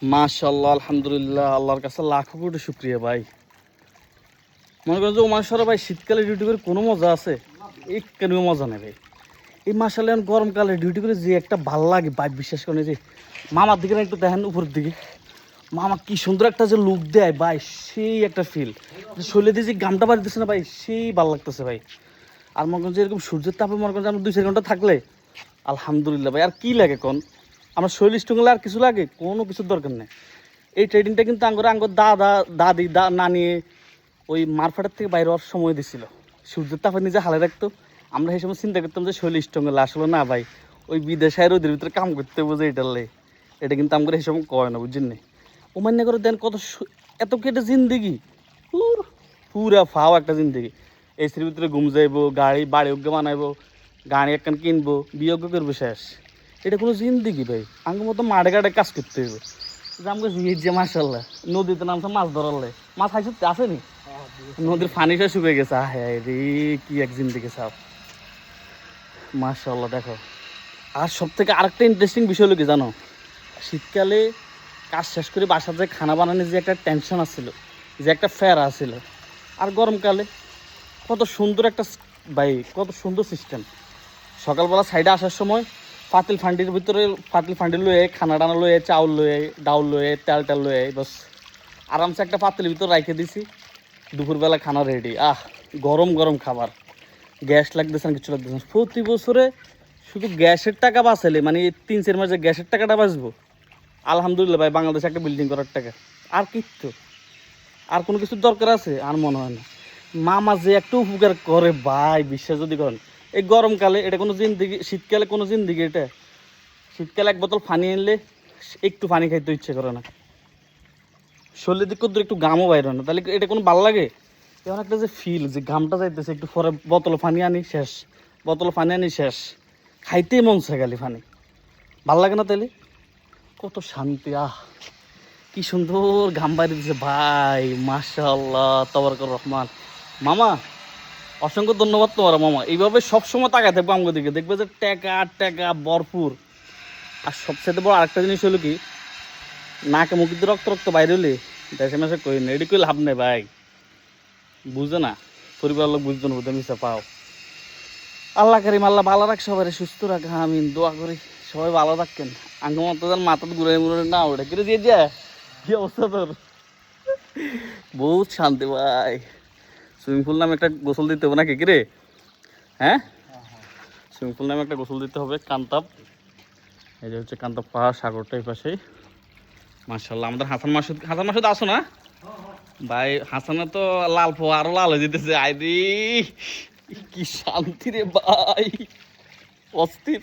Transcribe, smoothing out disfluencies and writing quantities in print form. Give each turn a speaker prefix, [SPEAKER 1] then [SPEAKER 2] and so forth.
[SPEAKER 1] মাশাআল্লাহ, আলহামদুলিল্লাহ, আল্লাহর কাছে লাখো কোটি শুকরিয়া ভাই। মনে করেন যে ওমান শহরে ভাই শীতকালে ডিউটি করে কোনো মজা আছে? এই কেন মজা নেই ভাই। এই মাশাআল্লাহ গরমকালে ডিউটি করে যে একটা ভাল লাগে ভাই, বিশ্বাস করেন যে মামার দিকে না একটু দেখেন, উপরের দিকে মামা কি সুন্দর একটা যে লুক দেয় ভাই, সেই একটা ফিল। শরীরে দিয়ে যে গামটা বাড়িতেছে না ভাই, সেই ভালো লাগতেছে ভাই। আর মনে করেন যে এরকম সূর্যের তাপে মনে করেন যে আমরা 2-4 ঘন্টা থাকলে আলহামদুলিল্লাহ ভাই, আর কি লাগে কোন? আমার শরীর স্ট্রং হলে আর কিছু লাগে? কোনো কিছুর দরকার নেই। এই ট্রেডিংটা কিন্তু আঙ্গর দাদা দাদি নানি ওই মারফাটের থেকে বাইরে হওয়ার সময় দিছিল, সূর্যের তাপে নিজে হালে রাখতো। আমরা সেই সময় চিন্তা করতাম যে শরীর স্ট্রং হলে, আসলে না ভাই, ওই বিদেশে রোদের ভিতরে কাম করতে বোঝে এটালে। এটা কিন্তু আমরা সেই সময় কয় না, বুঝছেন না? ও মান্য করে দেন কত এত কেটে জিন্দিগি, পুরা ফাও একটা জিন্দিগি। এসির ভিতরে ঘুম যাইবো, গাড়ি বাড়ি অজ্ঞ বানাইবো, গাড়ি একখান কিনবো, বিয়োগ্য করবো, শেষ। এটা কোনো জিন্দিগি ভাই? আঙ্গ মতো মাঠে ঘাটে কাজ করতে হইব। আমাকে যে মাশাল্লাহ নদীতে নামছে মাছ ধরালে, মাছ খাইছে আসেনি? নদীর পানিটা শুকিয়ে গেছে। হ্যাঁ রে, কি এক জিন্দিগি সাপ, মাশাল্লাহ। দেখো, আর সব থেকে আরেকটা ইন্টারেস্টিং বিষয় হলো কি জানো? শীতকালে কাজ শেষ করে বাসার যে খানা বানানোর যে একটা টেনশন আসছিল, যে একটা ফেরা আসছিল, আর গরমকালে কত সুন্দর একটা ভাই, কত সুন্দর সিস্টেম। সকালবেলা সাইডে আসার সময় পাতিল ফান্ডির ভিতরে পাতিল ফান্ডি লয়ে খানা টানা লয়ে, চাউল লয়ে, ডাউল লয়ে, তেল টেল লয়ে, বস আরামসে একটা পাতিলের ভিতরে রেখে দিছি। দুপুরবেলা খানা রেডি। গরম গরম খাবার, গ্যাস লাগতেছে না, কিছু লাগতেছে না। প্রতি বছরে শুধু গ্যাসের টাকা বাঁচালে, মানে এই 3-4 মাসে গ্যাসের টাকাটা বাঁচবো, আলহামদুলিল্লাহ ভাই, বাংলাদেশে একটা বিল্ডিং করার টাকা। আর কিচ্ছু, আর কোনো কিছুর দরকার আছে আর মনে হয় না। মামা যে একটু উপকার করে ভাই, বিশ্বাস যদি করেন। এই গরমকালে এটা কোনো জিন্দিগি, শীতকালে কোনো জিন্দিগি এটা? শীতকালে এক বোতল পানি আনলে একটু পানি খাইতে ইচ্ছে করে না, শরীরের দিক করে একটু ঘামও বাইরে না, তাহলে এটা কোনো ভালো লাগে? এমন একটা যে ফিল, যে ঘামটা যাইতেছে, একটু পরে বোতল পানি আনি শেষ, বোতল পানি আনি শেষ, খাইতেই মন চায় খালি পানি। ভাল লাগে না তাহলে? কত শান্তি, কি সুন্দর ঘাম বাইরে দিচ্ছে ভাই, মাশাআল্লাহ, তাবারাকার রহমান। মামা, অসংখ্য ধন্যবাদ তোমার মামা। এইভাবে সবসময় তাকায় থাকবো আমাদের দিকে, দেখবে যে টাকা টাকা ভরপুর। আর সবচেয়ে বড় আরেকটা জিনিস হলো কি, নাকে মুখে রক্ত রক্ত বাইরে হলে দেশে মেশে কই না, এটি কই লাভ নেই ভাই, বুঝে না। পরিবার লোক বুঝতো না, বুঝতে মিশে পাও। আল্লাহ কারিম, আল্লাহ ভালো রাখ, সবাই সুস্থ রাখ, আমিন দোয়া করি। সবাই ভালো থাকেন। আঙ্গ মতো যেন মাথা ঘুরে ঘুরে না ওঠে। কিরে দিয়ে যা, কি অবস্থা তোর? বহুত শান্তি ভাই। সুইমিং পুল নামে একটা গোসল দিতে হবে নাকি কিরে? হ্যাঁ, সুইমিং পুল নামে একটা গোসল দিতে হবে। কান্তাব, এই যে হচ্ছে কান্তাব পাহাড়, সাগরটা এই পাশেই। মাশাআল্লাহ, আমাদের হাসান মাসুদ আসো না ভাই? হাসানে তো লাল ফো আরো লাল হয়ে যেতেছে। আইরি কি শান্তি রে ভাই, অস্থির।